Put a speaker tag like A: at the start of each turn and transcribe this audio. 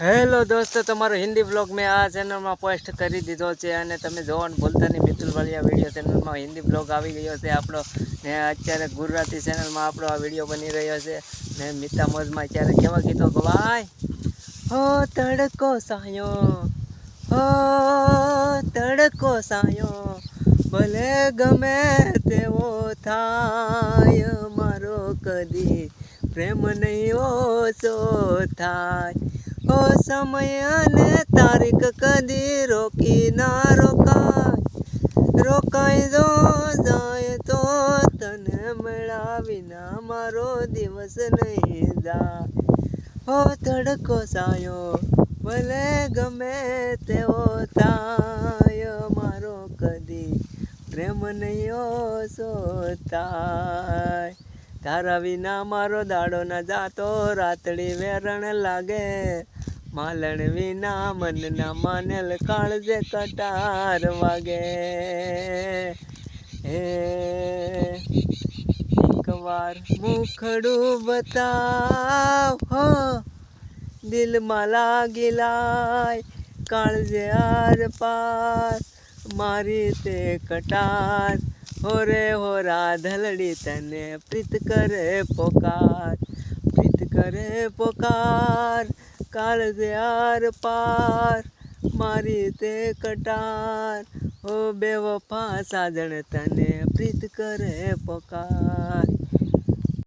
A: Hello દોસ્તો, તમારો Hindi blog મેં આ ચેનલમાં પોસ્ટ કરી દીધો છે અને તમે જોવાનું ભૂલતા નહીં. મિતુલ વાળિયા વિડીયો ચેનલમાં હિન્દી બ્લોગ આવી ગયો છે આપણો ને. અત્યારે ગુજરાતી ચેનલમાં આપણો આ વિડીયો બની રહ્યો છે ને. મિતા મોજમાં અત્યારે કેવા ગીતો ગવાય. હો તડકો સાયો, હો તડકો સાયો, ભલે ગમે તેવો થાય, મારો કદી પ્રેમ નહીં ઓછો થાય. ઓ સમય અને તારીખ કદી રોકી ના રોકાય, રોકાઈ જો જાય તો તને મળ્યા વિના મારો દિવસ નહીં જાય. હો તડકો સાયો, ભલે ગમે તેવો થાય, મારો કદી પ્રેમ નહીં ઓછો થાય. તારા વિના મારો દાડો ન જાતો, રાતડી વેરણ લાગે, માલણ વિના મન ના માનેલ કાળજે કટાર વાગે. એક વાર મુખડું બતાવ, હો દિલમાં લાગી લાય, કાળજે આર પાર મારી તે કટાર. હોરે હો રાધલડી તને પ્રીત કરે પોકાર, પ્રીત કરે પોકાર, કાળજે આર પાર મારી તે કટાર. ઓ બેવફા સાજણ તને પ્રીત કરે પોકાર.